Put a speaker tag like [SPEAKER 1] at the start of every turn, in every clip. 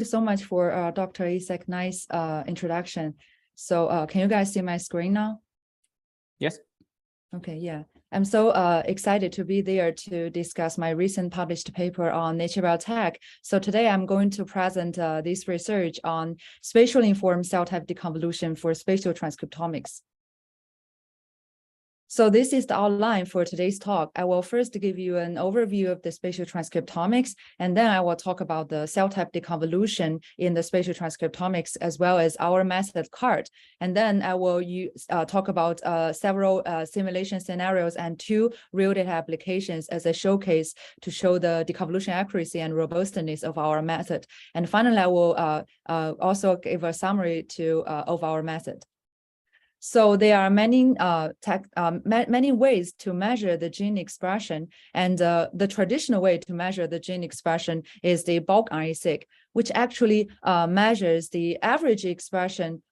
[SPEAKER 1] so much for Dr. Isaac. Nice introduction. So can you guys see my screen now?
[SPEAKER 2] Yes.
[SPEAKER 1] Okay, yeah. I'm so excited to be there to discuss my recent published paper on Nature Biotech. So today I'm going to present this research on spatially informed cell type deconvolution for spatial transcriptomics. So this is the outline for today's talk. I will first give you an overview of the spatial transcriptomics, and then I will talk about the cell type deconvolution in the spatial transcriptomics, as well as our method CART. And then I will talk about several simulation scenarios and 2 real data applications as a showcase to show the deconvolution accuracy and robustness of our method. And finally, I will also give a summary of our method. So there are many many ways to measure the gene expression, and the traditional way to measure the gene expression is the bulk RNA-seq, which actually measures the average expression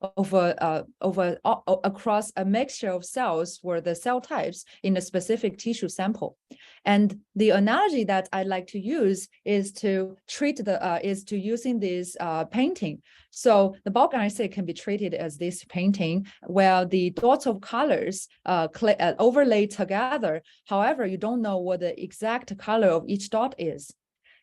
[SPEAKER 1] across a mixture of cells for the cell types in a specific tissue sample. And the analogy that I'd like to use is to using this painting. So the bulk RNA-seq can be treated as this painting, where the dots of colors overlay together. However, you don't know what the exact color of each dot is.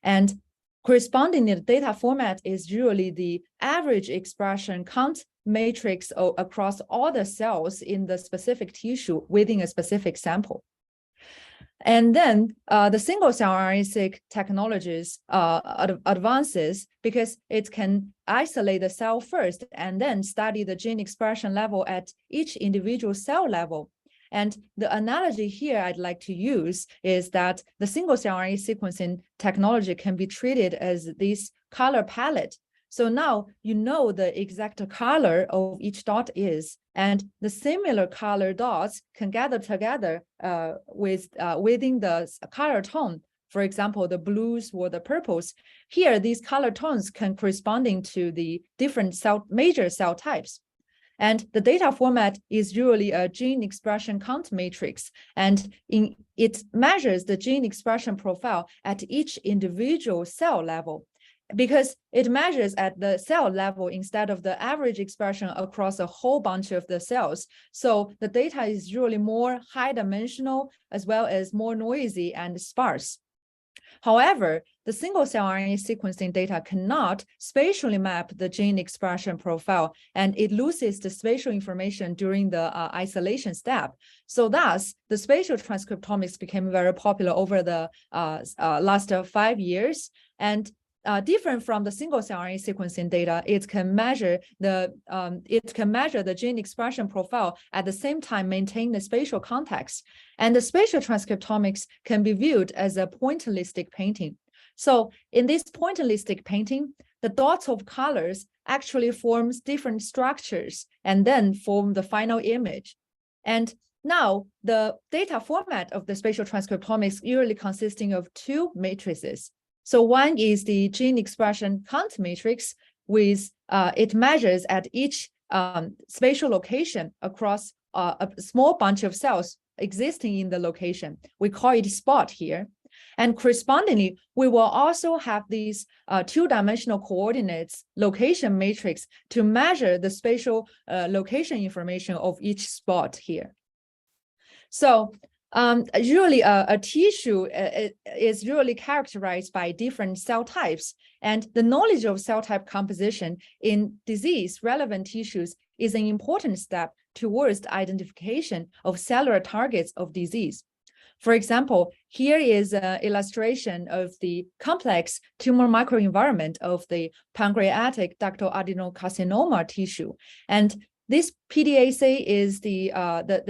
[SPEAKER 1] And corresponding the data format is usually the average expression count matrix across all the cells in the specific tissue within a specific sample. And then the single-cell RNA-seq technologies advances because it can isolate the cell first and then study the gene expression level at each individual cell level. And the analogy here I'd like to use is that the single-cell RNA sequencing technology can be treated as this color palette. So now you know the exact color of each dot is, and the similar color dots can gather together within the color tone. For example, the blues or the purples. Here, these color tones can corresponding to the different major cell types. And the data format is usually a gene expression count matrix, and it measures the gene expression profile at each individual cell level, because it measures at the cell level instead of the average expression across a whole bunch of the cells. So the data is usually more high dimensional as well as more noisy and sparse. However, the single-cell RNA sequencing data cannot spatially map the gene expression profile, and it loses the spatial information during the isolation step. So thus, the spatial transcriptomics became very popular over the last 5 years. And different from the single-cell RNA sequencing data, it can measure the gene expression profile at the same time maintain the spatial context. And the spatial transcriptomics can be viewed as a pointillistic painting. So in this pointillistic painting, the dots of colors actually forms different structures and then form the final image. And now the data format of the spatial transcriptomics usually consisting of 2 matrices. So one is the gene expression count matrix, with it measures at each spatial location across a small bunch of cells existing in the location. We call it spot here. And correspondingly, we will also have these 2-dimensional coordinates location matrix to measure the spatial location information of each spot here. So usually a tissue is usually characterized by different cell types, and the knowledge of cell type composition in disease-relevant tissues is an important step towards the identification of cellular targets of disease. For example, here is an illustration of the complex tumor microenvironment of the pancreatic ductal adenocarcinoma tissue. And this PDAC is the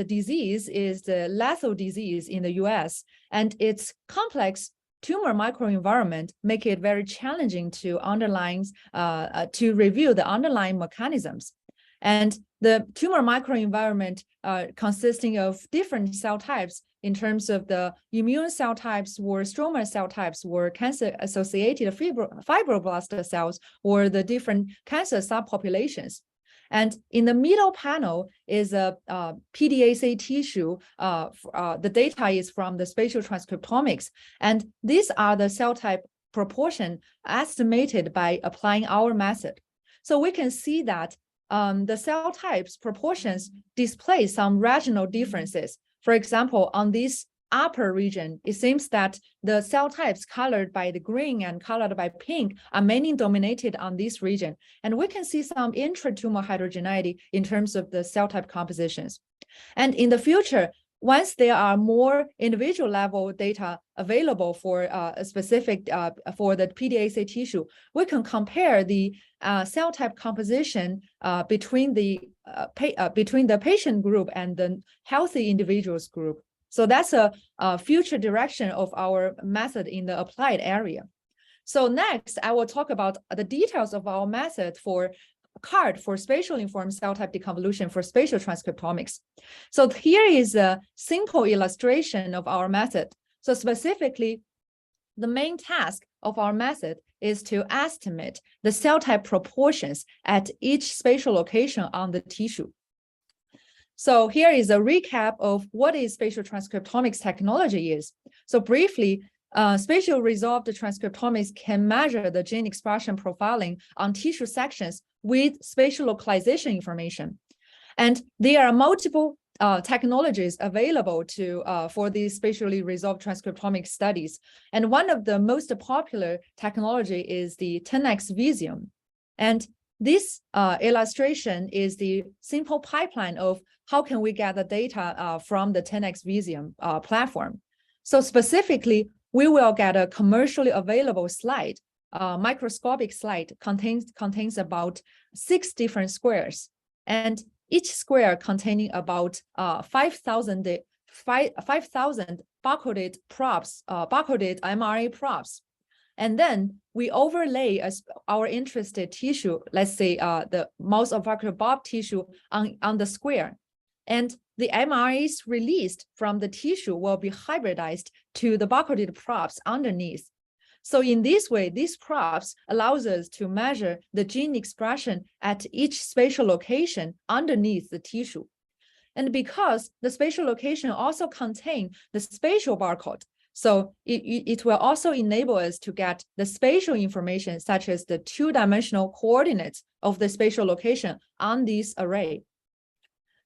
[SPEAKER 1] disease is the lethal disease in the US, and its complex tumor microenvironment make it very challenging to review the underlying mechanisms. And the tumor microenvironment consisting of different cell types in terms of the immune cell types or stromal cell types or cancer-associated fibroblast cells or the different cancer subpopulations. And in the middle panel is a PDAC tissue. The data is from the spatial transcriptomics. And these are the cell type proportion estimated by applying our method. So we can see that the cell types proportions display some regional differences. For example, on this upper region, it seems that the cell types colored by the green and colored by pink are mainly dominated on this region. And we can see some intratumor heterogeneity in terms of the cell type compositions. And in the future, once there are more individual level data available for a specific for the PDAC tissue, we can compare the cell type composition between the patient group and the healthy individuals group. So that's a future direction of our method in the applied area. So next, I will talk about the details of our method for CARD, for spatial informed cell type deconvolution for spatial transcriptomics. So here is a simple illustration of our method. So specifically, the main task of our method is to estimate the cell type proportions at each spatial location on the tissue. So here is a recap of what is spatial transcriptomics technology is. So briefly, spatial resolved transcriptomics can measure the gene expression profiling on tissue sections with spatial localization information. And there are multiple technologies available for these spatially resolved transcriptomic studies. And one of the most popular technology is the 10x Visium. And this illustration is the simple pipeline of how can we get the data from the 10x Visium platform. So specifically, we will get a commercially available slide, microscopic slide contains about 6 different squares, and each square containing about 5,000 barcoded props, barcoded mRNA props. And then we overlay our interested tissue, let's say the mouse olfactory bulb tissue on the square. And the mRNAs released from the tissue will be hybridized to the barcoded props underneath. So in this way, these props allows us to measure the gene expression at each spatial location underneath the tissue. And because the spatial location also contain the spatial barcode, so it will also enable us to get the spatial information, such as the 2-dimensional coordinates of the spatial location on this array.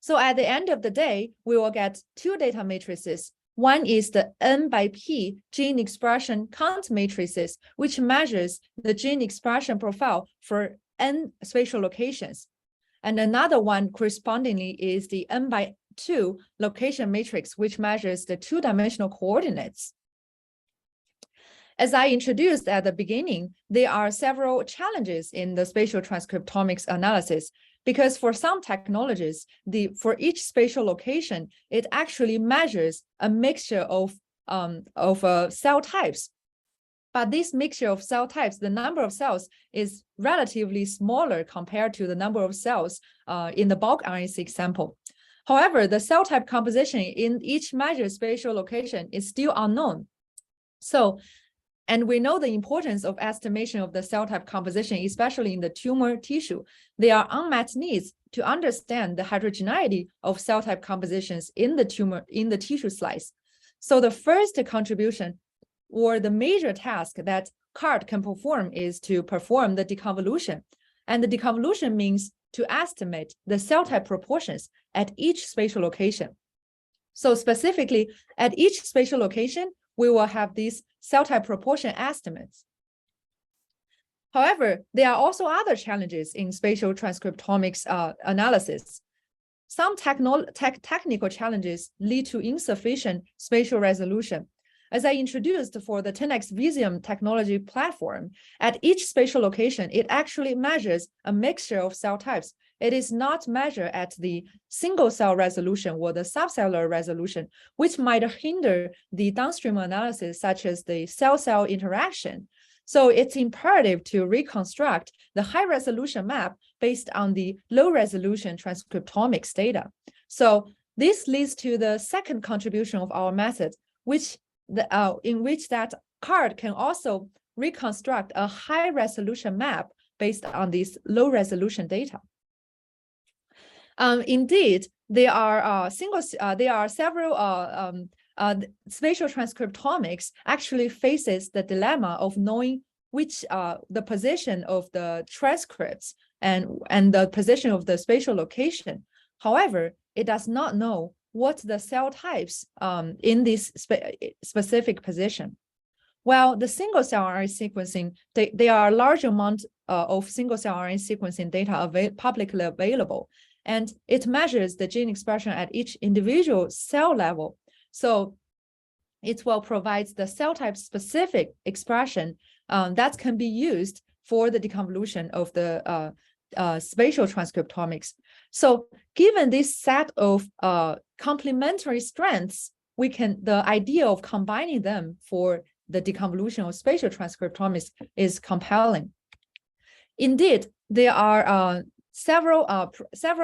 [SPEAKER 1] So at the end of the day, we will get 2 data matrices. One is the N by P gene expression count matrices, which measures the gene expression profile for N spatial locations. And another one correspondingly is the N by 2 location matrix, which measures the 2-dimensional coordinates. As I introduced at the beginning, there are several challenges in the spatial transcriptomics analysis, because for some technologies, for each spatial location, it actually measures a mixture of cell types. But this mixture of cell types, the number of cells is relatively smaller compared to the number of cells in the bulk RNA-seq sample. However, the cell type composition in each measured spatial location is still unknown. And we know the importance of estimation of the cell type composition, especially in the tumor tissue. There are unmet needs to understand the heterogeneity of cell type compositions in the tissue slice. So the first contribution, or the major task that CARD can perform, is to perform the deconvolution. And the deconvolution means to estimate the cell type proportions at each spatial location. So specifically, at each spatial location, we will have these cell type proportion estimates. However, there are also other challenges in spatial transcriptomics analysis. Some technical challenges lead to insufficient spatial resolution. As I introduced for the 10x Visium technology platform, at each spatial location, it actually measures a mixture of cell types. It is not measured at the single cell resolution or the subcellular resolution, which might hinder the downstream analysis, such as the cell-cell interaction. So it's imperative to reconstruct the high resolution map based on the low resolution transcriptomics data. So this leads to the second contribution of our method, in which that CARD can also reconstruct a high resolution map based on this low resolution data. Indeed, there are several spatial transcriptomics actually faces the dilemma of knowing which the position of the transcripts and the position of the spatial location. However, it does not know what the cell types in this specific position. While the single cell RNA sequencing, there are a large amount of single cell RNA sequencing data publicly available, and it measures the gene expression at each individual cell level. So it will provide the cell type specific expression that can be used for the deconvolution of the spatial transcriptomics. So given this set of complementary strengths, the idea of combining them for the deconvolution of spatial transcriptomics is compelling. Indeed, there are several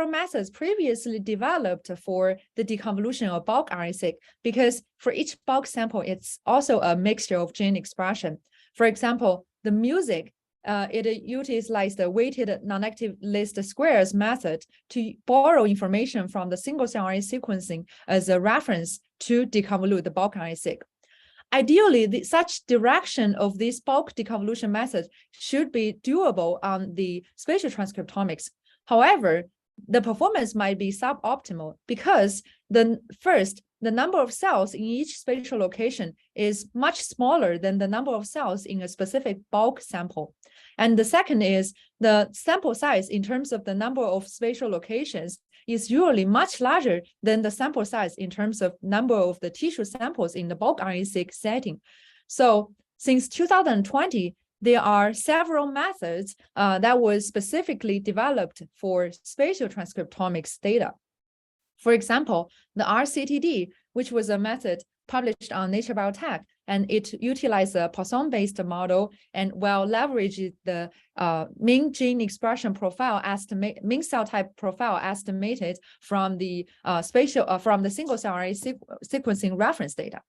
[SPEAKER 1] methods previously developed for the deconvolution of bulk RNA-seq, because for each bulk sample, it's also a mixture of gene expression. For example, the music, it utilizes the weighted non-active list squares method to borrow information from the single cell RNA sequencing as a reference to deconvolute the bulk RNA-seq. Ideally, such direction of this bulk deconvolution method should be doable on the spatial transcriptomics. However, the performance might be suboptimal because the number of cells in each spatial location is much smaller than the number of cells in a specific bulk sample. And the second is the sample size in terms of the number of spatial locations is usually much larger than the sample size in terms of number of the tissue samples in the bulk RNA-seq setting. So since 2020, there are several methods that was specifically developed for spatial transcriptomics data. For example, the RCTD, which was a method published on Nature Biotech, and it utilized a Poisson-based model and leveraged the mean gene expression profile mean cell type profile estimated from the from the single cell RNA sequencing reference data.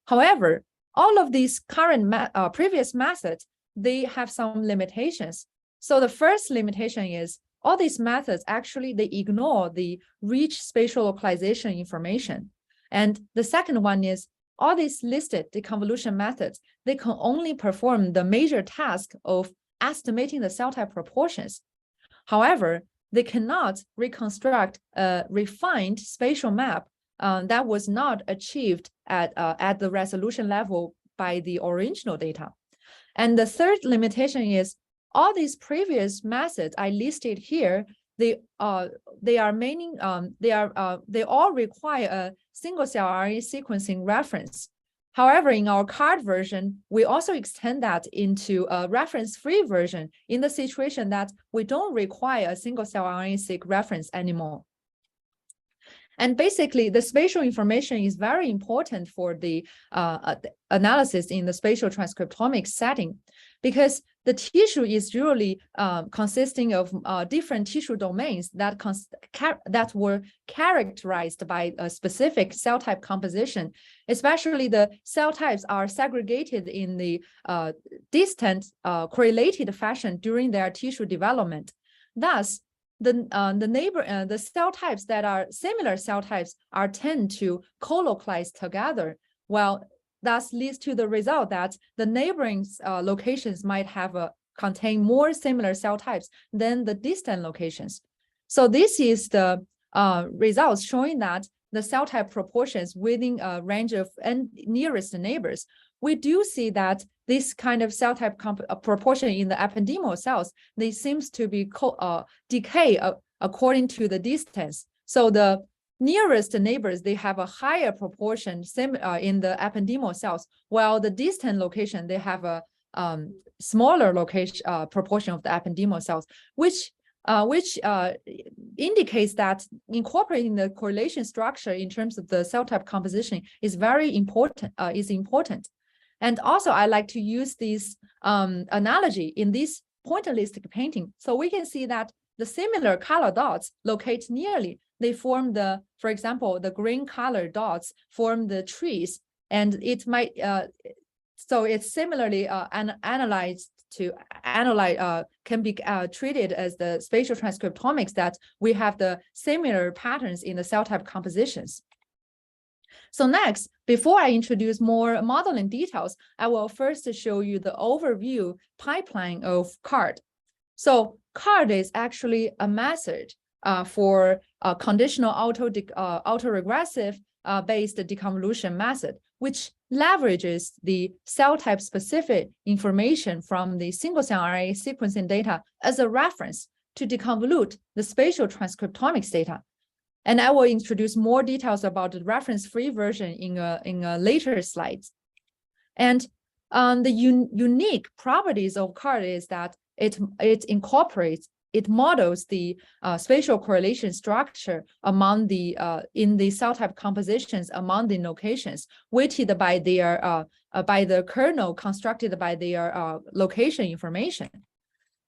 [SPEAKER 1] However, all of these current previous methods, they have some limitations. So the first limitation is all these methods actually they ignore the rich spatial localization information. And the second one is all these listed deconvolution methods, they can only perform the major task of estimating the cell type proportions. However, they cannot reconstruct a refined spatial map that was not achieved at the resolution level by the original data. And the third limitation is all these previous methods I listed here, they all require a single cell RNA sequencing reference. However, in our card version, we also extend that into a reference-free version in the situation that we don't require a single cell RNA-seq reference anymore. And basically, the spatial information is very important for the analysis in the spatial transcriptomics setting, because the tissue is usually consisting of different tissue domains that were characterized by a specific cell type composition. Especially the cell types are segregated in the distant correlated fashion during their tissue development. Thus, the cell types that are similar cell types tend to co-localize together, thus leads to the result that the neighboring locations might contain more similar cell types than the distant locations. So this is the results showing that the cell type proportions within a range of nearest neighbors. We do see that this kind of cell type proportion in the ependymal cells, they seems to be decay according to the distance. So the nearest neighbors, they have a higher proportion in the ependymal cells, while the distant location, they have a smaller proportion of the ependymal cells, which indicates that incorporating the correlation structure in terms of the cell type composition is very important. And also, I like to use this analogy in this pointillistic painting. So we can see that the similar color dots locate nearly. They form for example, the green color dots form the trees, and it might, so it's similarly can be treated as the spatial transcriptomics that we have the similar patterns in the cell type compositions. So next, before I introduce more modeling details, I will first show you the overview pipeline of CARD. So CARD is actually a method for a conditional autoregressive based deconvolution method, which leverages the cell type specific information from the single cell RNA sequencing data as a reference to deconvolute the spatial transcriptomics data. And I will introduce more details about the reference-free version in a later slides. And the unique properties of CARD is that it models the spatial correlation structure among the in the cell type compositions among the locations weighted by their by the kernel constructed by their location information.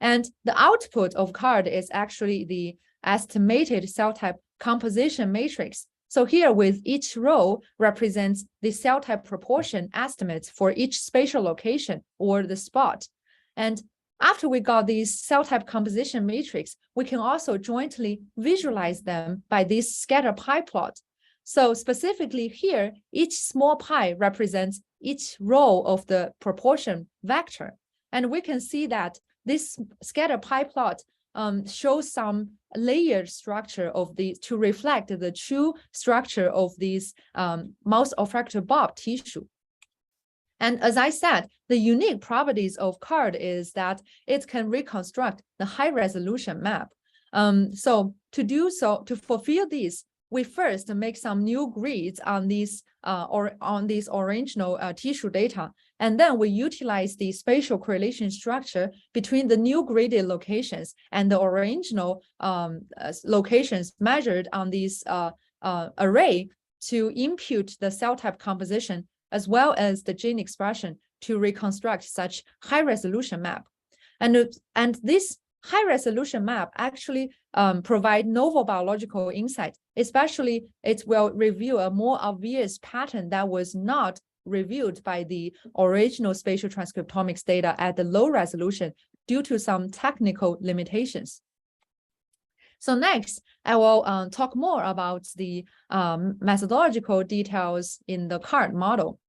[SPEAKER 1] And the output of CARD is actually the estimated cell type composition matrix. So here with each row represents the cell type proportion estimates for each spatial location or the spot. And after we got these cell type composition matrix, we can also jointly visualize them by this scatter pie plot. So specifically here, each small pie represents each row of the proportion vector. And we can see that this scatter pie plot shows some layered structure of these to reflect the true structure of these mouse olfactory bulb tissue. And as I said, the unique properties of CARD is that it can reconstruct the high resolution map. So to fulfill this, we first make some new grids on these original tissue data, and then we utilize the spatial correlation structure between the new graded locations and the original locations measured on this array to impute the cell type composition as well as the gene expression to reconstruct such high resolution map. And this high resolution map actually provide novel biological insight, especially it will reveal a more obvious pattern that was not revealed by the original spatial transcriptomics data at the low resolution due to some technical limitations. So next, I will talk more about the methodological details in the CARD model.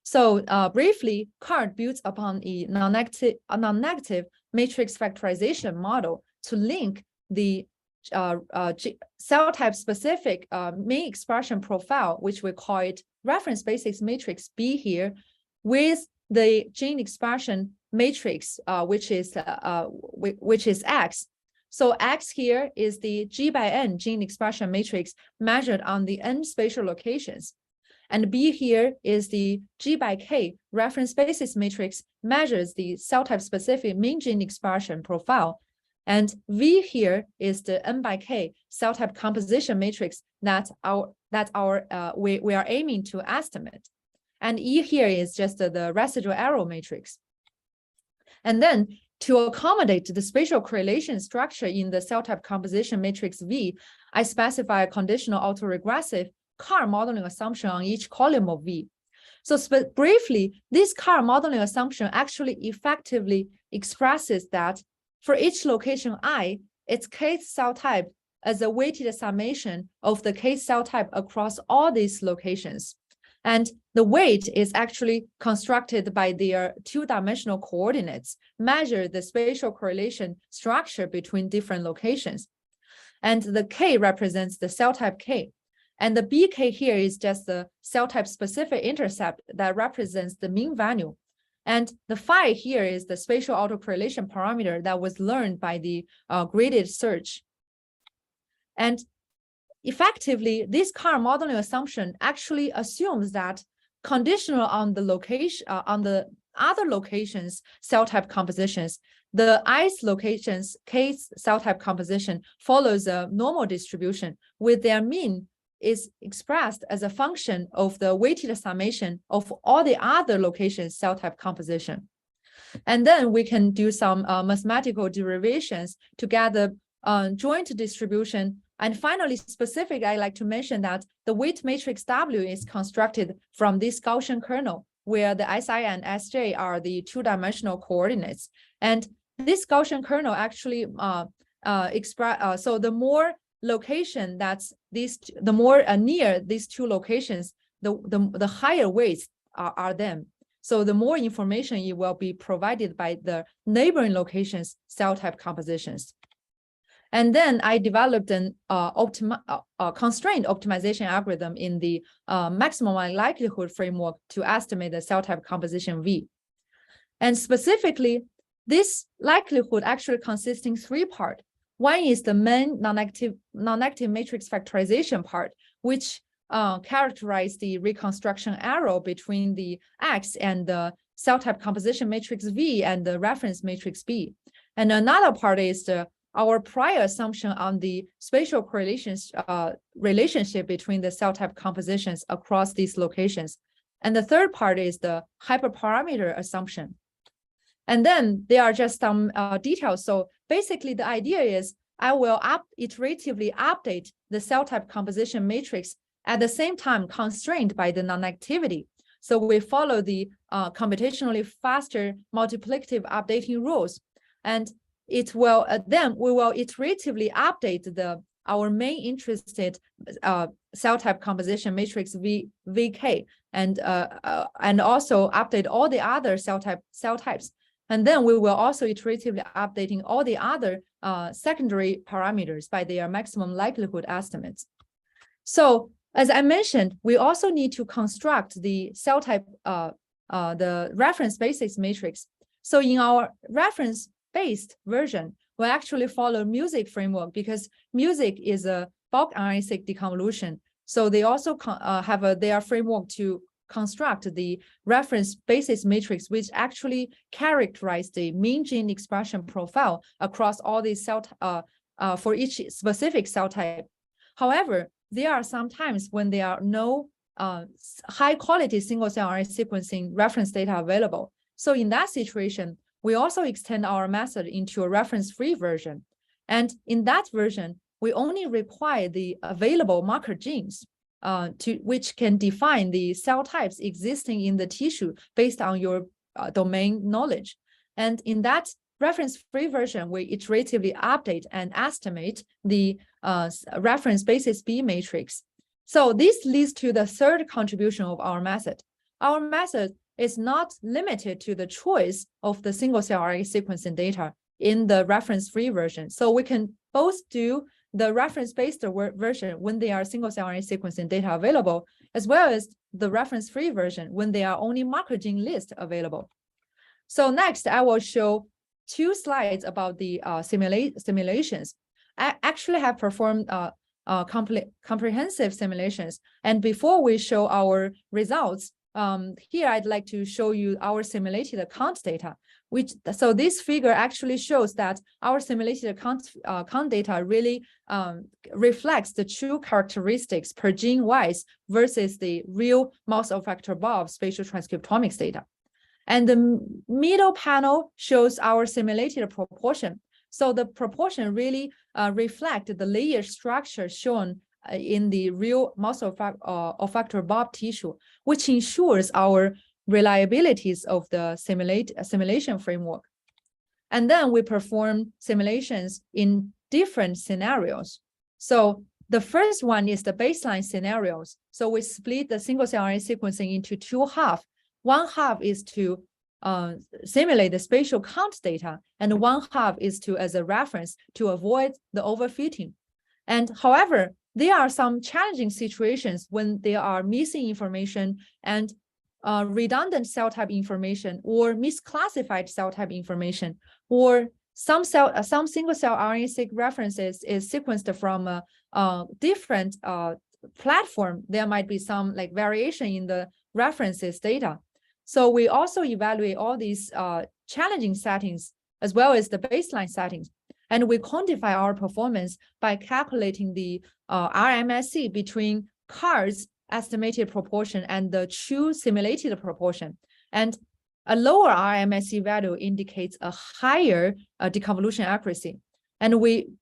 [SPEAKER 1] So briefly, CARD builds upon a non-negative matrix factorization model to link the cell type specific main expression profile, which we call it reference basis matrix B here, with the gene expression matrix, which is X. So X here is the G by N gene expression matrix measured on the N spatial locations. And B here is the G by K reference basis matrix measures the cell type specific mean gene expression profile. And V here is the N by K cell type composition matrix that we are aiming to estimate. And E here is just the residual error matrix. And then to accommodate the spatial correlation structure in the cell type composition matrix V, I specify a conditional autoregressive CAR modeling assumption on each column of V. So briefly, this CAR modeling assumption actually effectively expresses that for each location I, its case cell type as a weighted summation of the case cell type across all these locations. And the weight is actually constructed by their two-dimensional coordinates, measure the spatial correlation structure between different locations. And the K represents the cell type K. And the BK here is just the cell type specific intercept that represents the mean value. And the phi here is the spatial autocorrelation parameter that was learned by the graded search. And effectively, this CAR modeling assumption actually assumes that conditional on the location, on the other locations, cell type compositions, the ith locations case cell type composition follows a normal distribution with their mean is expressed as a function of the weighted summation of all the other locations cell type composition. And then we can do some mathematical derivations to get the joint distribution. And finally, specific, I like to mention that the weight matrix W is constructed from this Gaussian kernel, where the SI and SJ are the two-dimensional coordinates. And this Gaussian kernel actually so the more location that's the more near these two locations, the higher weights are them. So the more information it will be provided by the neighboring locations' cell type compositions. And then I developed an constraint optimization algorithm in the maximum likelihood framework to estimate the cell type composition V. And specifically, this likelihood actually consists in three parts. One is the main non-active matrix factorization part, which characterize the reconstruction error between the X and the cell type composition matrix V and the reference matrix B. And another part is our prior assumption on the spatial correlations relationship between the cell type compositions across these locations. And the third part is the hyperparameter assumption. And then there are just some details. So basically the idea is I will iteratively update the cell type composition matrix at the same time constrained by the non-activity. So we follow the computationally faster multiplicative updating rules. And it will then we will iteratively update our main interested cell type composition matrix VK and also update all the other cell types. And then we will also iteratively updating all the other secondary parameters by their maximum likelihood estimates. So as I mentioned, we also need to construct the cell type, the reference basis matrix. So in our reference-based version, we actually follow music framework because music is a bulk RNA-seq deconvolution. So they also have their framework to construct the reference basis matrix, which actually characterize the mean gene expression profile across all these cell for each specific cell type. However, there are some times when there are no high quality single cell RNA sequencing reference data available. So in that situation, we also extend our method into a reference-free version. And in that version, we only require the available marker genes which can define the cell types existing in the tissue based on your domain knowledge. And in that reference-free version, we iteratively update and estimate the reference basis B matrix. So this leads to the third contribution of our method. Our method is not limited to the choice of the single cell RNA sequencing data in the reference-free version. So we can both do the reference-based version when there are single cell RNA sequencing data available, as well as the reference-free version when there are only marker gene list available. So next, I will show 2 slides about the simulations. I actually have performed comprehensive simulations. And before we show our results, here I'd like to show you our simulated count data, so this figure actually shows that our simulated count data really reflects the true characteristics per gene wise versus the real mouse olfactory bulb spatial transcriptomics data. And the middle panel shows our simulated proportion. So the proportion really reflects the layer structure shown in the real mouse olfactory bulb tissue, which ensures our reliabilities of the simulation framework. And then we perform simulations in different scenarios. So the first one is the baseline scenarios. So we split the single cell RNA sequencing into 2 halves. One half is to simulate the spatial count data, and one half is to as a reference to avoid the overfitting. And however, there are some challenging situations when there are missing information and redundant cell type information or misclassified cell type information, or some single cell RNA-seq references is sequenced from a different platform. There might be some like variation in the references data. So we also evaluate all these challenging settings as well as the baseline settings. And we quantify our performance by calculating the RMSE between CARD's estimated proportion and the true simulated proportion. And a lower RMSE value indicates a higher deconvolution accuracy. And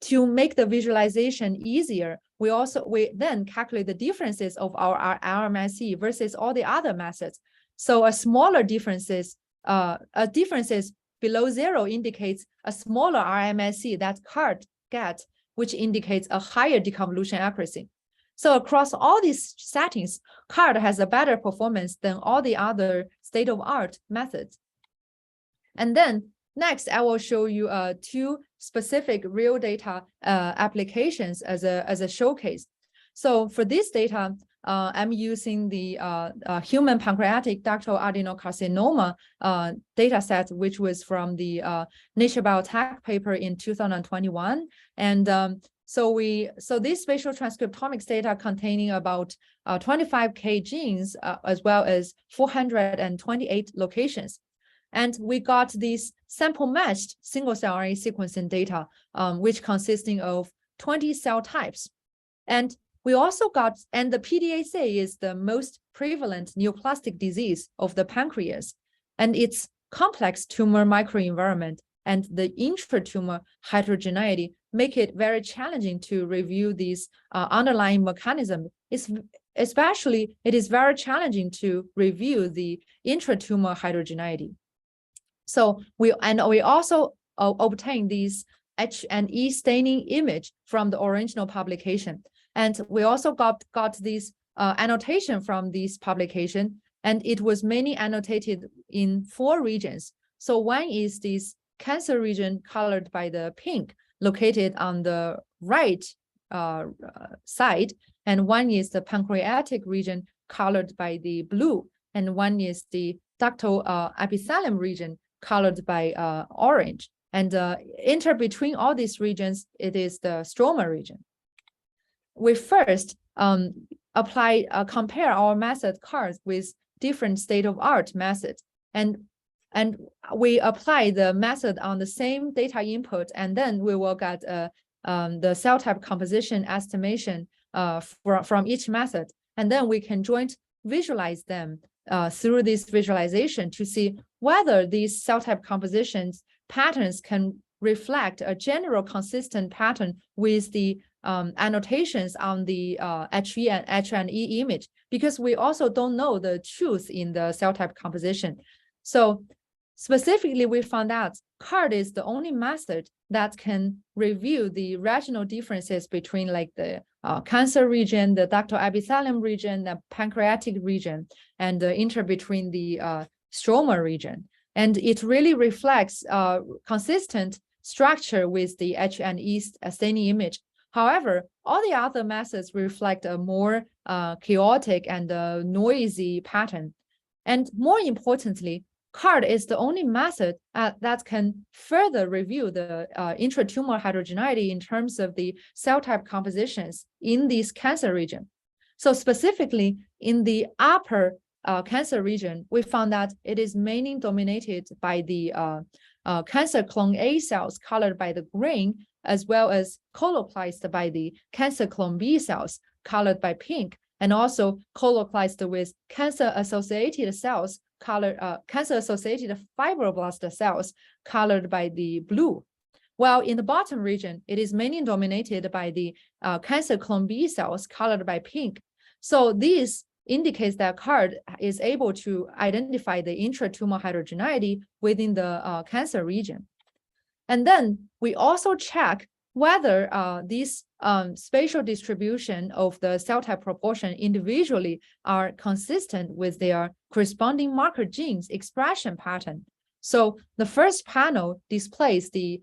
[SPEAKER 1] to make the visualization easier, we then calculate the differences of our RMSE versus all the other methods. So a smaller differences below 0 indicates a smaller RMSE that CARD gets, which indicates a higher deconvolution accuracy. So across all these settings, CARD has a better performance than all the other state-of-art methods. And then next, I will show you two specific real data applications as a showcase. So for this data, I'm using the human pancreatic ductal adenocarcinoma data set, which was from the Nature Biotech paper in 2021. And so this spatial transcriptomics data containing about 25K genes, as well as 428 locations. And we got these sample-matched single-cell RNA sequencing data, which consisting of 20 cell types. And we also got, and the PDAC is the most prevalent neoplastic disease of the pancreas, and its complex tumor microenvironment and the intratumor heterogeneity make it very challenging to review these underlying mechanisms. Especially, it is very challenging to review the intratumor heterogeneity. So we also obtained these H&E staining image from the original publication. And we also got this annotation from this publication, and it was mainly annotated in 4 regions. So one is this cancer region colored by the pink, located on the right side, and one is the pancreatic region colored by the blue, and one is the ductal epithelium region colored by orange. And between all these regions, it is the stroma region. We first compare our method cards with different state-of-art methods, and we apply the method on the same data input, and then we will get the cell type composition estimation from each method, and then we can joint visualize them through this visualization to see whether these cell type compositions patterns can reflect a general consistent pattern with the annotations on the HE and H&E image, because we also don't know the truth in the cell type composition. So specifically, we found out CARD is the only method that can review the regional differences between like the cancer region, the ductal epithelium region, the pancreatic region, and the between the stroma region. And it really reflects consistent structure with the H&E staining image. However, all the other methods reflect a more chaotic and noisy pattern. And more importantly, CARD is the only method that can further review the intratumor heterogeneity in terms of the cell type compositions in this cancer region. So specifically in the upper cancer region, we found that it is mainly dominated by the cancer clone A cells colored by the green, as well as colocalized by the cancer clone B cells colored by pink, and also colocalized with cancer-associated cells colored, cancer-associated fibroblast cells colored by the blue. While in the bottom region, it is mainly dominated by the cancer clone B cells colored by pink. So this indicates that CARD is able to identify the intratumor heterogeneity within the cancer region. And then we also check whether this spatial distribution of the cell type proportion individually are consistent with their corresponding marker genes expression pattern. So the first panel displays the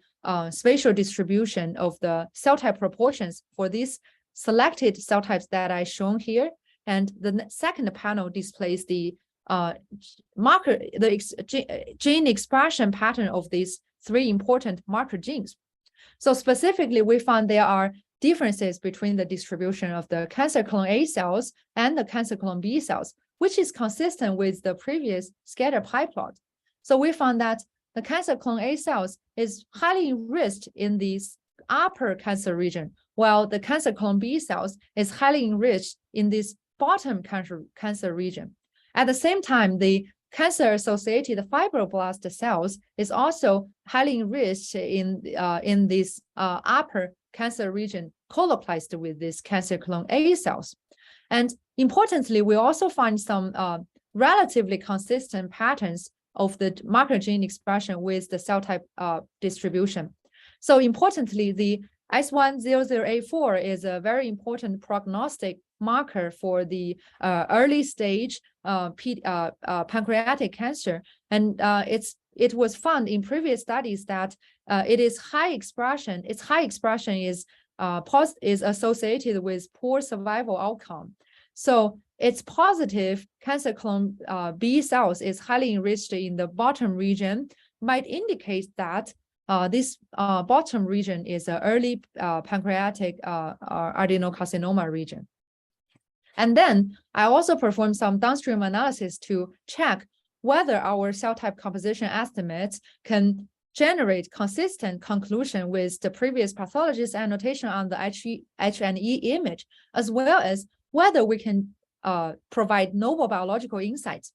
[SPEAKER 1] spatial distribution of the cell type proportions for these selected cell types that I shown here. And the second panel displays the gene expression pattern of these 3 important marker genes. So specifically, we found there are differences between the distribution of the cancer clone A cells and the cancer clone B cells, which is consistent with the previous scatter pie plot. So we found that the cancer clone A cells is highly enriched in this upper cancer region, while the cancer clone B cells is highly enriched in this bottom cancer region. At the same time, the cancer-associated fibroblast cells is also highly enriched in this upper cancer region, colocalized with this cancer clone A cells. And importantly, we also find some relatively consistent patterns of the marker gene expression with the cell type distribution. So importantly, the S10084 is a very important prognostic marker for the early stage pancreatic cancer. And it was found in previous studies that it is high expression. Its high expression is associated with poor survival outcome. So its positive cancer clone B cells is highly enriched in the bottom region, might indicate that this bottom region is an early pancreatic adenocarcinoma region. And then I also performed some downstream analysis to check whether our cell type composition estimates can generate consistent conclusion with the previous pathologist annotation on the H&E image, as well as whether we can provide novel biological insights.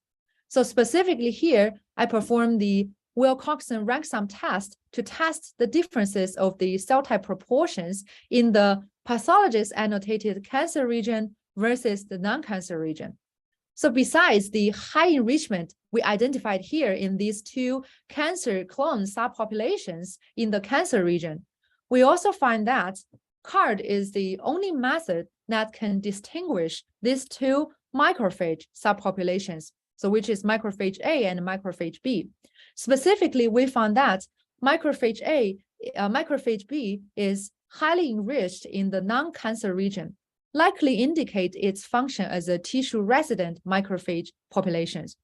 [SPEAKER 1] So specifically here, I performed the Wilcoxon rank sum test to test the differences of the cell type proportions in the pathologist annotated cancer region versus the non-cancer region. So besides the high enrichment we identified here in these two cancer clone subpopulations in the cancer region, we also find that CARD is the only method that can distinguish these two macrophage subpopulations, so which is macrophage A and macrophage B. Specifically, we found that macrophage B is highly enriched in the non-cancer region, likely indicate its function as a tissue-resident macrophage populations.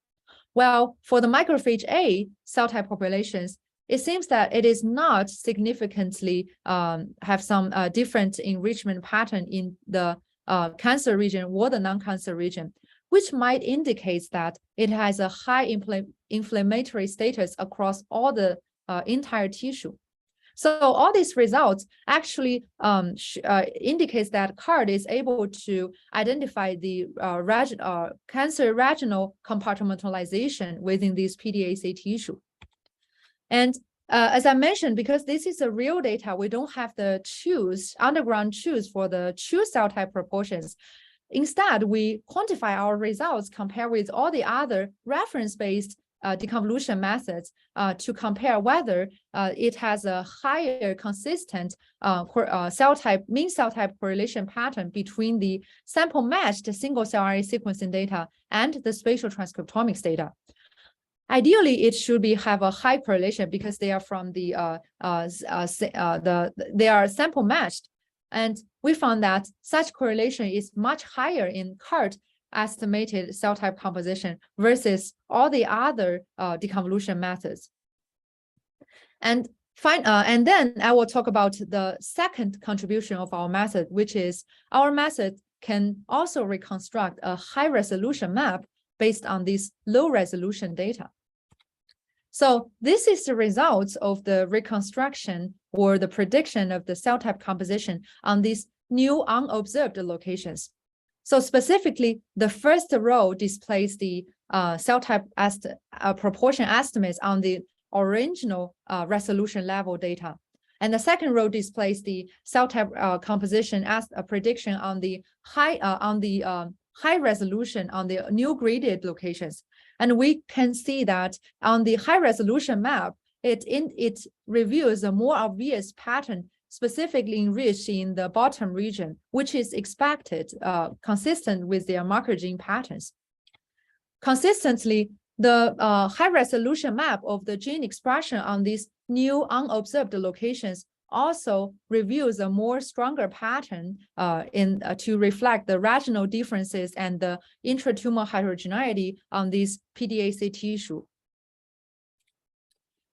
[SPEAKER 1] While for the macrophage A cell type populations, it seems that it is not significantly have some different enrichment pattern in the cancer region or the non-cancer region, which might indicate that it has a high inflammatory status across all the entire tissue. So all these results actually indicates that CARD is able to identify the cancer regional compartmentalization within this PDAC tissue. And as I mentioned, because this is a real data, we don't have the underground choose for the true cell type proportions. Instead, we quantify our results compared with all the other reference-based deconvolution methods to compare whether it has a higher consistent mean cell type correlation pattern between the sample matched single cell RNA sequencing data and the spatial transcriptomics data. Ideally, it should have a high correlation because they are from they are sample matched, and we found that such correlation is much higher in CARD estimated cell type composition versus all the other deconvolution methods. And then I will talk about the second contribution of our method, which is our method can also reconstruct a high resolution map based on this low resolution data. So this is the results of the reconstruction or the prediction of the cell type composition on these new unobserved locations. So specifically, the first row displays the cell type proportion estimates on the original resolution level data. And the second row displays the cell type composition as a prediction on the high resolution on the new graded locations. And we can see that on the high resolution map, it reveals a more obvious pattern specifically enriched in the bottom region, which is expected, consistent with their marker gene patterns. Consistently, the high resolution map of the gene expression on these new unobserved locations also reveals a more stronger pattern to reflect the regional differences and the intratumor heterogeneity on this PDAC tissue.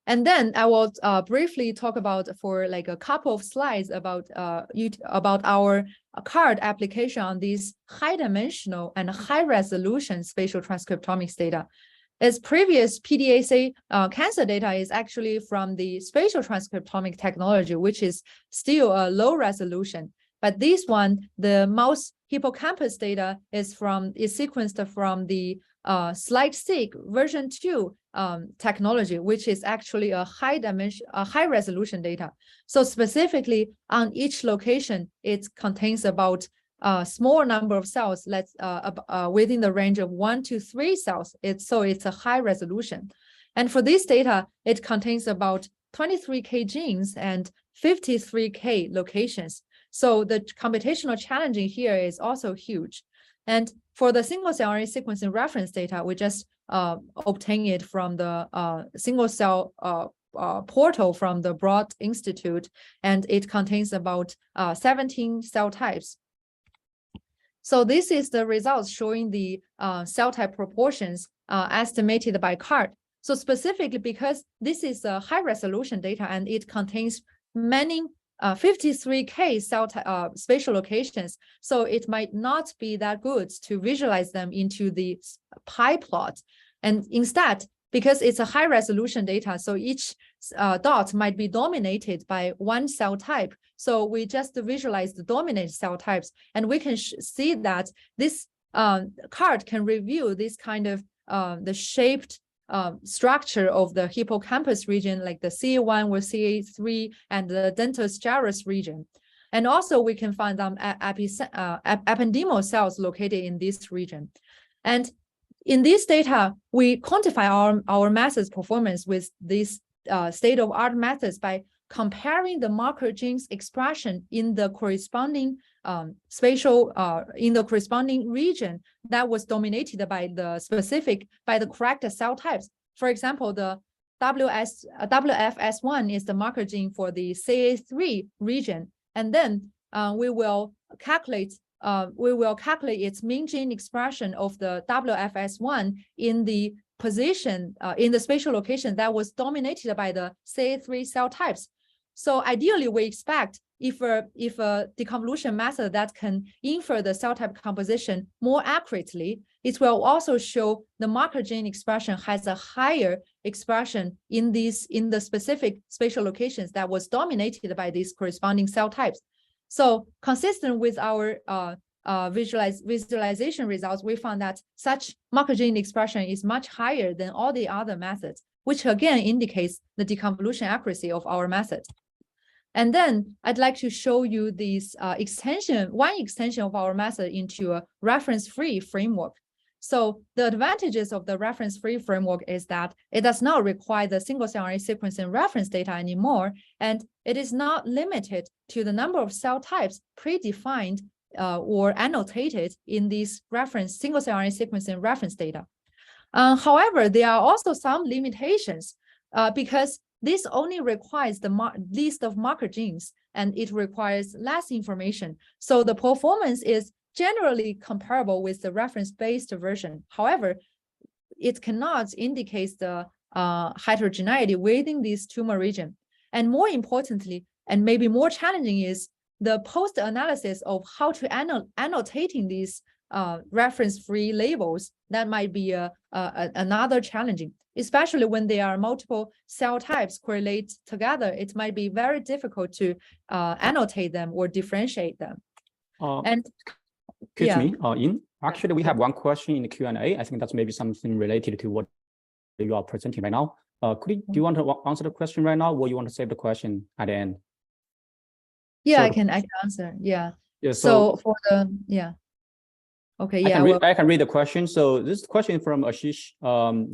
[SPEAKER 1] And then I will briefly talk about for like a couple of slides about our CARD application on these high dimensional and high resolution spatial transcriptomics data. As previous PDAC cancer data is actually from the spatial transcriptomic technology, which is still a low resolution. But this one, the mouse hippocampus data is sequenced from the slide-seq version 2 technology, which is actually a high resolution data. So specifically on each location, it contains about a small number of cells, within the range of 1 to 3 cells. So it's a high resolution. And for this data, it contains about 23K genes and 53K locations. So the computational challenging here is also huge. And for the single cell RNA sequencing reference data, we just obtain it from the single cell portal from the Broad Institute, and it contains about 17 cell types. So this is the results showing the cell type proportions estimated by CART. So specifically because this is a high resolution data and it contains many 53K cell spatial locations, so it might not be that good to visualize them into the pie plot. And instead, because it's a high resolution data, so each dot might be dominated by one cell type. So we just visualize the dominant cell types, and we can see that this card can review this kind of the shaped structure of the hippocampus region, like the CA1 or CA3 and the dentous gyrus region. And also we can find them ependymal cells located in this region. And in this data, we quantify our method's performance with these state-of-art methods by comparing the marker genes expression in the corresponding in the corresponding region that was dominated by the correct cell types. For example, the WFS1 is the marker gene for the CA3 region, and then we will calculate its mean gene expression of the WFS1 in the position in the spatial location that was dominated by the CA3 cell types. So ideally, we expect if a deconvolution method that can infer the cell type composition more accurately, it will also show the marker gene expression has a higher expression in the specific spatial locations that was dominated by these corresponding cell types. So consistent with our visualization results, we found that such marker gene expression is much higher than all the other methods, which again indicates the deconvolution accuracy of our method. And then I'd like to show you this one extension of our method into a reference-free framework. So the advantages of the reference-free framework is that it does not require the single-cell RNA sequencing reference data anymore, and it is not limited to the number of cell types predefined or annotated in these single-cell RNA sequencing reference data. However, there are also some limitations because this only requires the list of marker genes, and it requires less information. So the performance is generally comparable with the reference-based version. However, it cannot indicate the heterogeneity within this tumor region. And more importantly, and maybe more challenging, is the post-analysis of how to annotating these reference-free labels. That might be another challenging, especially when there are multiple cell types correlate together. It might be very difficult to annotate them or differentiate them.
[SPEAKER 2] Excuse me, Ying. Actually, we have one question in the Q&A. I think that's maybe something related to what you are presenting right now. Do you want to answer the question right now, or you want to save the question at the end?
[SPEAKER 1] Yeah, I can answer. Yeah.
[SPEAKER 2] Yeah.
[SPEAKER 1] So for the Okay. Yeah.
[SPEAKER 2] I can read the question. So this question from Ashish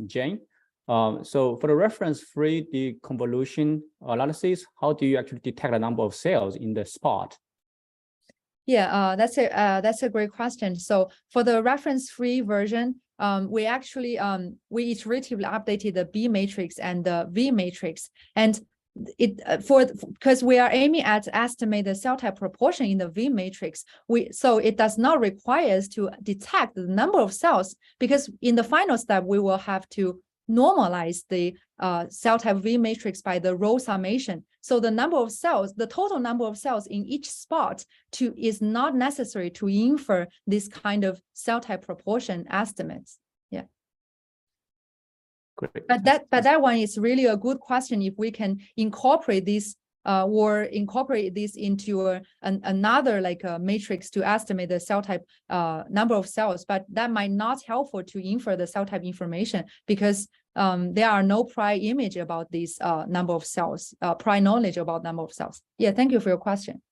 [SPEAKER 2] Jain. So for the reference-free deconvolution analysis, how do you actually detect the number of cells in the spot?
[SPEAKER 1] Yeah, that's a great question. So for the reference-free version, we actually we iteratively updated the B matrix and the V matrix, and because we are aiming at estimate the cell type proportion in the V matrix, so it does not require us to detect the number of cells, because in the final step we will have to normalize the cell type V matrix by the row summation. So the number of cells, the total number of cells in each spot is not necessary to infer this kind of cell type proportion estimates. Yeah.
[SPEAKER 2] Great.
[SPEAKER 1] But that one is really a good question if we can incorporate this or incorporate this into another like a matrix to estimate the cell type number of cells, but that might not helpful to infer the cell type information because there are no prior image about this number of cells, prior knowledge about number of cells. Yeah, thank you for your question.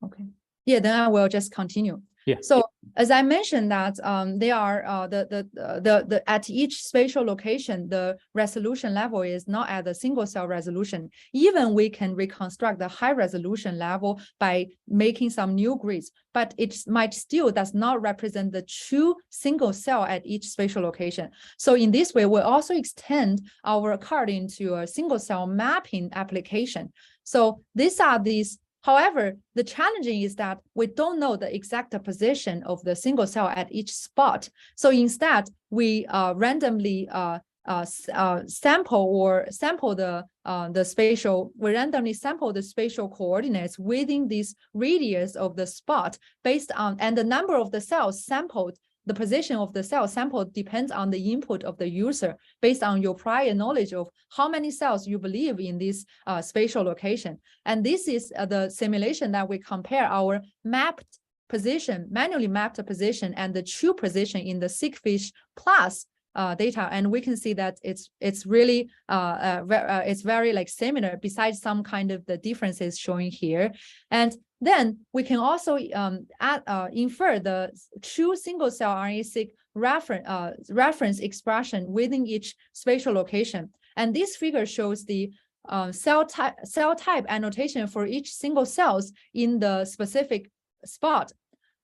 [SPEAKER 1] Okay. Yeah, then I will just continue.
[SPEAKER 2] Yeah.
[SPEAKER 1] So as I mentioned that they are at each spatial location, the resolution level is not at the single cell resolution. Even we can reconstruct the high resolution level by making some new grids, but it might still does not represent the true single cell at each spatial location. So in this way, we also extend our card into a single cell mapping application. So these are these. However, the challenging is that we don't know the exact position of the single cell at each spot. So instead, we randomly sample the spatial. We randomly sample the spatial coordinates within this radius of the spot based on, and the number of the cells sampled. The position of the cell sample depends on the input of the user based on your prior knowledge of how many cells you believe in this spatial location. And this is the simulation that we compare our mapped position, manually mapped position, and the true position in the SIGFISH plus data, and we can see that it's really it's very like similar, besides some kind of the differences showing here. And then we can also infer the true single cell RNA-seq reference expression within each spatial location. And this figure shows the cell type annotation for each single cells in the specific spot.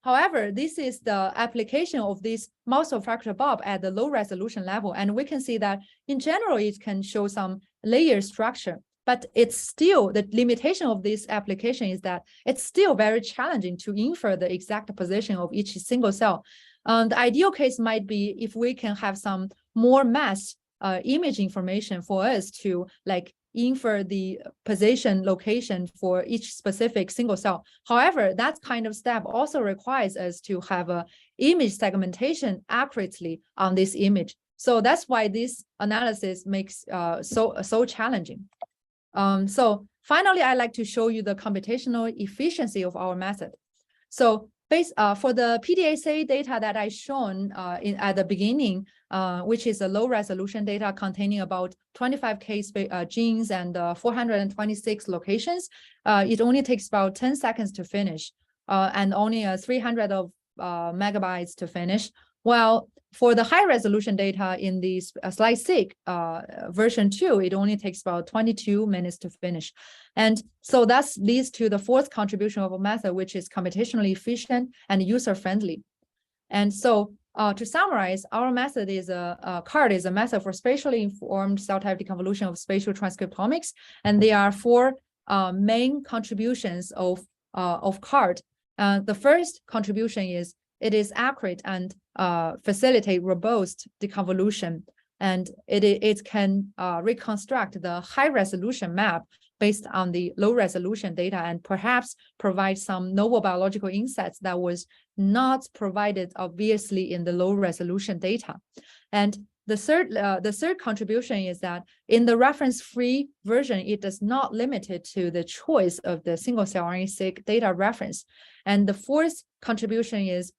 [SPEAKER 1] However, this is the application of this mouse fracture Bob at the low resolution level. And we can see that in general, it can show some layer structure, but it's still, the limitation of this application is that it's still very challenging to infer the exact position of each single cell. The ideal case might be if we can have some more mass image information for us to like infer the position location for each specific single cell. However, that kind of step also requires us to have a image segmentation accurately on this image. So that's why this analysis makes so challenging. So finally, I'd like to show you the computational efficiency of our method. So for the PDAC data that I shown at the beginning, which is a low resolution data containing about 25K genes and 426 locations, it only takes about 10 seconds to finish and only 300 of megabytes to finish. While for the high resolution data in the slide 6 version 2, it only takes about 22 minutes to finish. And so that leads to the fourth contribution of a method, which is computationally efficient and user-friendly. And so to summarize, our method is CARD is a method for spatially informed cell type deconvolution of spatial transcriptomics. And there are four main contributions of CARD. The first contribution is it is accurate and facilitate robust deconvolution, and it can reconstruct the high resolution map based on the low resolution data and perhaps provide some novel biological insights that was not provided obviously in the low resolution data. And the third contribution is that in the reference-free version, it does not limit it to the choice of the single cell RNA-seq data reference. And the fourth contribution is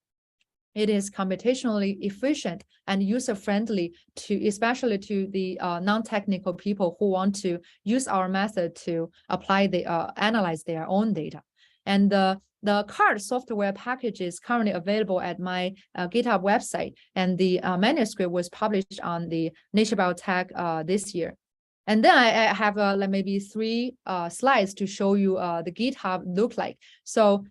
[SPEAKER 1] it is computationally efficient and user-friendly especially to the non-technical people who want to use our method to analyze their own data. And the CARD software package is currently available at my GitHub website, and the manuscript was published on the Nature Biotech this year. And then I have like maybe 3 slides to show you the GitHub look like. So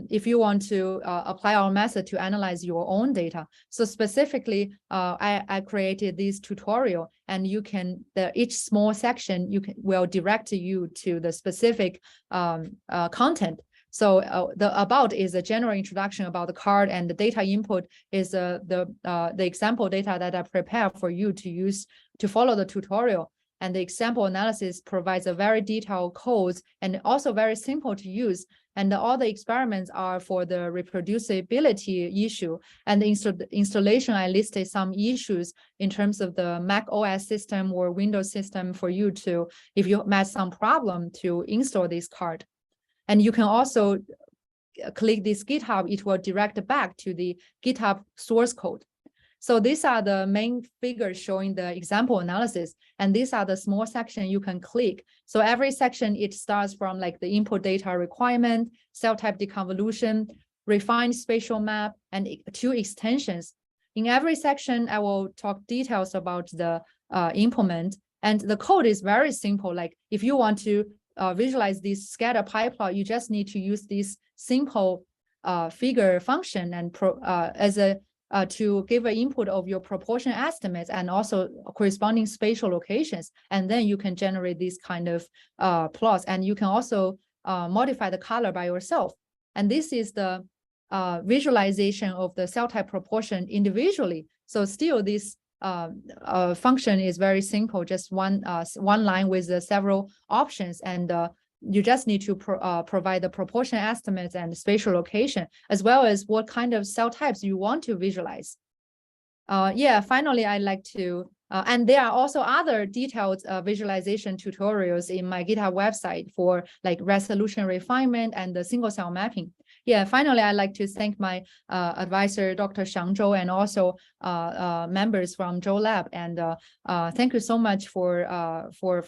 [SPEAKER 1] if you want to apply our method to analyze your own data. So specifically, I created this tutorial, and you can, each small section will direct you to the specific content. So the about is a general introduction about the CARD, and the data input is the example data that I prepare for you to use to follow the tutorial. And the example analysis provides a very detailed code and also very simple to use. And all the experiments are for the reproducibility issue. And the installation, I listed some issues in terms of the Mac OS system or Windows system for you to, if you met some problem, to install this CARD. And you can also click this GitHub, it will direct back to the GitHub source code. So these are the main figures showing the example analysis, and these are the small section you can click. So every section, it starts from like the input data requirement, cell type deconvolution, refined spatial map, and 2 extensions. In every section, I will talk details about the implement. And the code is very simple. Like if you want to visualize this scatter pie plot, you just need to use this simple figure function and to give an input of your proportion estimates and also corresponding spatial locations. And then you can generate these kind of plots. And you can also modify the color by yourself. And this is the visualization of the cell type proportion individually. So still this function is very simple, just one line with several options, and you just need to provide the proportion estimates and spatial location, as well as what kind of cell types you want to visualize. Yeah, finally, I'd like to, and there are also other detailed visualization tutorials in my GitHub website for like resolution refinement and the single cell mapping. Yeah, finally, I'd like to thank my advisor, Dr. Xiang Zhou, and also members from Zhou Lab. And thank you so much for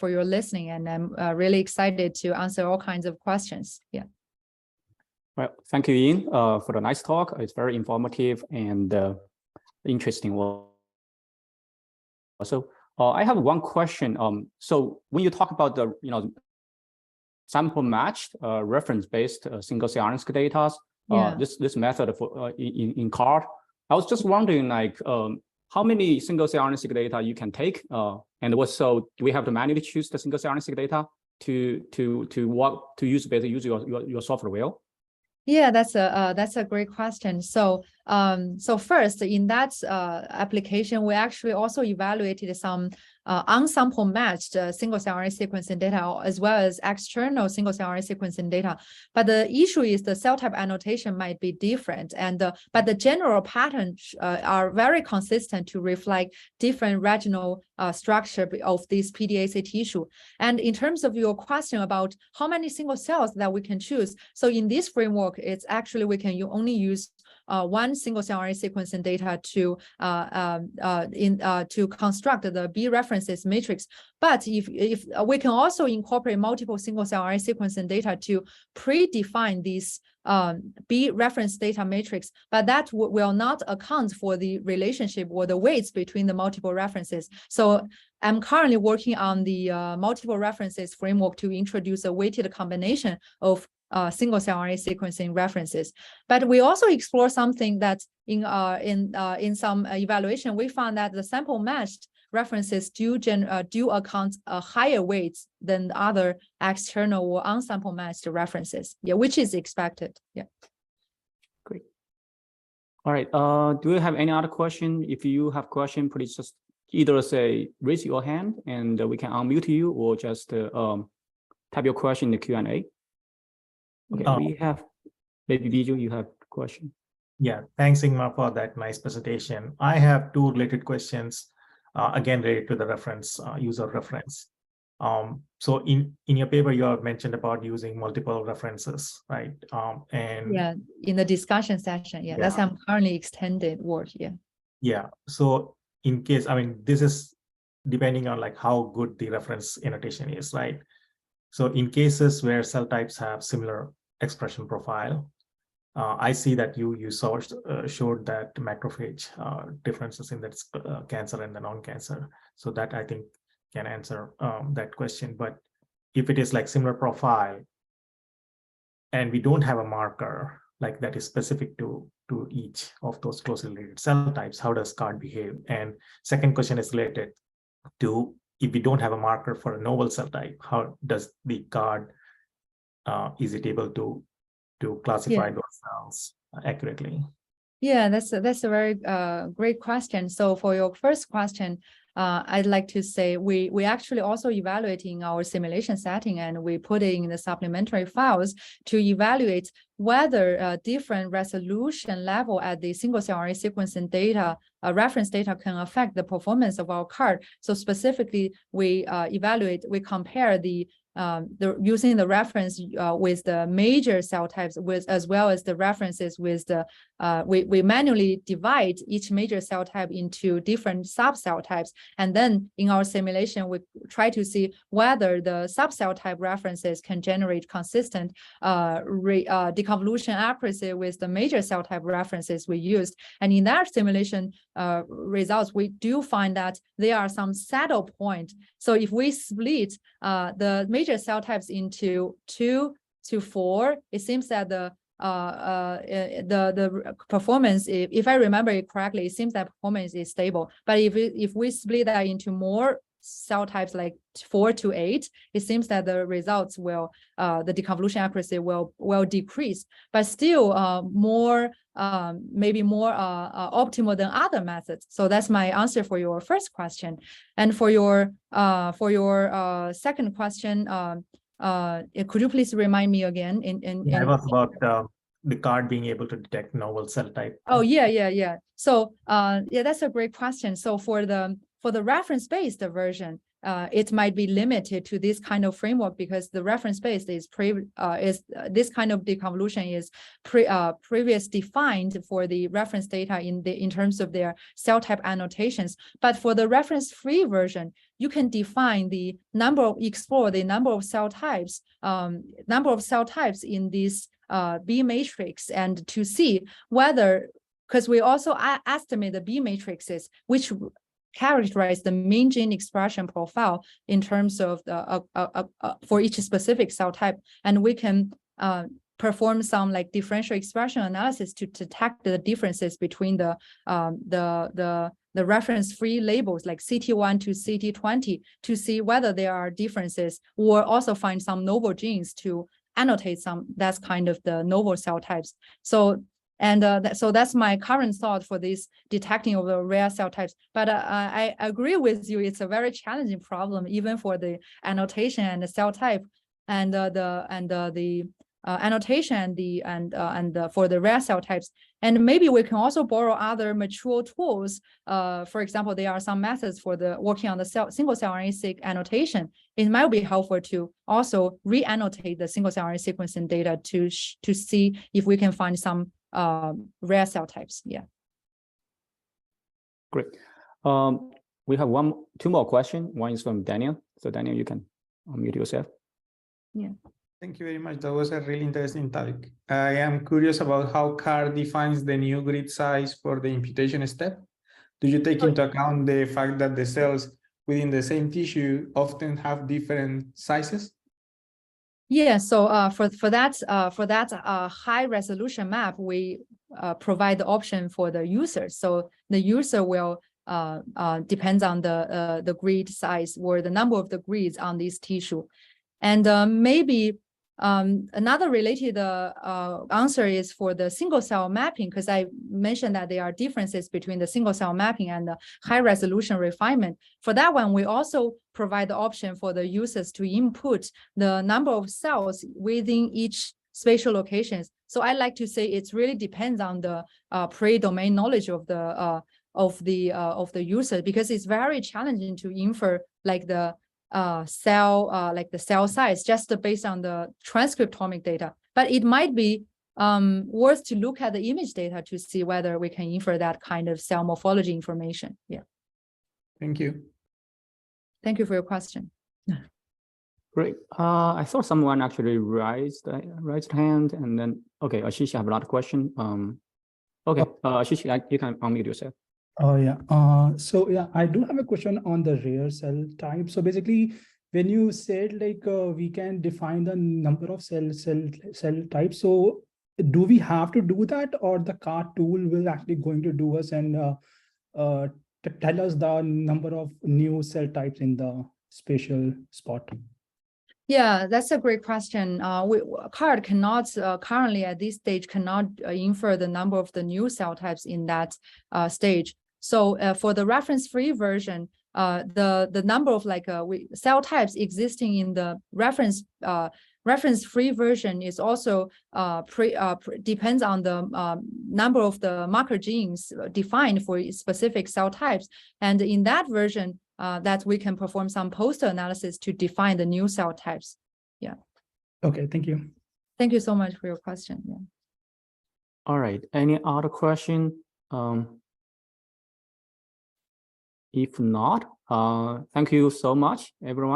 [SPEAKER 1] your listening. And I'm really excited to answer all kinds of questions. Yeah.
[SPEAKER 2] Well, thank you, Ying, for the nice talk. It's very informative and interesting. So I have one question. So when you talk about the sample matched reference-based single cell RNA-seq data, this method for in CARD, I was just wondering, like, how many single cell RNA-seq data you can take, and also do we have to manually choose the single cell RNA-seq data to use your software well?
[SPEAKER 1] Yeah, that's a great question. So first in that application, we actually also evaluated some unsample matched single cell RNA sequencing data, as well as external single cell RNA sequencing data. But the issue is the cell type annotation might be different, and but the general patterns are very consistent to reflect different regional structure of this PDAC tissue. And in terms of your question about how many single cells that we can choose, so in this framework, it's actually we can only use one single cell RNA sequencing data to construct the B references matrix. But if we can also incorporate multiple single cell RNA sequencing data to predefine this B reference data matrix, but that will not account for the relationship or the weights between the multiple references. So I'm currently working on the multiple references framework to introduce a weighted combination of single cell RNA sequencing references. But we also explore something that in some evaluation, we found that the sample matched references do account higher weights than other external or unsample matched references. Yeah, which is expected. Yeah.
[SPEAKER 2] Great. All right. Do you have any other question? If you have question, please just either say raise your hand and we can unmute you, or just type your question in the Q&A. Okay, we have maybe Viju, you have a question.
[SPEAKER 3] Yeah, thanks, Ying Ma, for that nice presentation. I have two related questions, again related to the reference, user reference. So in your paper, you have mentioned about using multiple references, right? And
[SPEAKER 1] yeah, in the discussion session, yeah, that's some currently extended word, yeah.
[SPEAKER 3] Yeah, so in case, I mean, this is depending on like how good the reference annotation is, right? So in cases where cell types have similar expression profile, I see that you showed that macrophage differences in that cancer and the non-cancer. So that I think can answer that question. But if it is like similar profile and we don't have a marker like that is specific to each of those closely related cell types, how does CARD behave? And second question is related to, if we don't have a marker for a novel cell type, how does the CARD, is it able to classify those cells accurately?
[SPEAKER 1] Yeah, that's a very great question. So for your first question, I'd like to say we actually also evaluating our simulation setting, and we put it in the supplementary files to evaluate whether different resolution level at the single cell RNA sequencing data, reference data can affect the performance of our CARD. So specifically, we compare the using the reference with the major cell types, as well as the references with the we manually divide each major cell type into different subcell types, and then in our simulation we try to see whether the subcell type references can generate consistent deconvolution accuracy with the major cell type references we used. And in that simulation results, we do find that there are some saddle points. So if we split the major cell types into 2 to 4, it seems that the performance, if I remember it correctly, it seems that performance is stable. But if we split that into more cell types like 4 to 8, it seems that the results will the deconvolution accuracy will decrease, but still maybe more optimal than other methods. So that's my answer for your first question. And for your second question, could you please remind me again?
[SPEAKER 3] It was about the card being able to detect novel cell type.
[SPEAKER 1] Oh yeah. So yeah, that's a great question. So for the reference-based version, it might be limited to this kind of framework because the reference-based is this kind of deconvolution is previous defined for the reference data in terms of their cell type annotations. But for the reference-free version, you can define explore the number of cell types in this B matrix, and to see whether, because we also estimate the B matrices, which characterize the mean gene expression profile in terms of the for each specific cell type, and we can perform some like differential expression analysis to detect the differences between the reference-free labels like CT1 to CT20 to see whether there are differences, or also find some novel genes to annotate that's kind of the novel cell types. So so that's my current thought for this detecting of the rare cell types. But I agree with you, it's a very challenging problem even for the annotation and the cell type and the annotation and for the rare cell types. And maybe we can also borrow other mature tools. For example, there are some methods for working on the single cell RNA-seq annotation. It might be helpful to also re-annotate the single cell RNA sequencing data to see if we can find some rare cell types. Yeah.
[SPEAKER 2] Great. We have two more questions. One is from Daniel. So Daniel, you can unmute yourself.
[SPEAKER 1] Yeah.
[SPEAKER 4] Thank you very much. That was a really interesting topic. I am curious about how CAR defines the new grid size for the imputation step. Do you take into account the fact that the cells within the same tissue often have different sizes?
[SPEAKER 1] Yeah, so for that high resolution map, we provide the option for the user. So the user will depends on the grid size or the number of the grids on this tissue. And maybe another related answer is for the single cell mapping, because I mentioned that there are differences between the single cell mapping and the high resolution refinement. For that one, we also provide the option for the users to input the number of cells within each spatial locations. So I like to say it really depends on the pre-domain knowledge of the user, because it's very challenging to infer like the cell size just based on the transcriptomic data. But it might be worth to look at the image data to see whether we can infer that kind of cell morphology information. Yeah.
[SPEAKER 4] Thank you.
[SPEAKER 1] Thank you for your question.
[SPEAKER 2] Great. I saw someone actually raised hand, and then okay, Ashish, I have another question. Okay, Ashish, you can unmute yourself.
[SPEAKER 5] Oh yeah. So yeah, I do have a question on the rare cell type. So basically, when you said like we can define the number of cell types, so do we have to do that, or the CAR tool will actually going to do us and tell us the number of new cell types in the spatial spot?
[SPEAKER 1] Yeah, that's a great question. CAR cannot currently at this stage cannot infer the number of the new cell types in that stage. So for the reference-free version, the number of cell types existing in the reference-free version is also depends on the number of the marker genes defined for specific cell types. And in that version, that we can perform some post analysis to define the new cell types. Yeah.
[SPEAKER 5] Okay, thank you.
[SPEAKER 1] Thank you so much for your question. Yeah.
[SPEAKER 2] All right. Any other question? If not, thank you so much, everyone.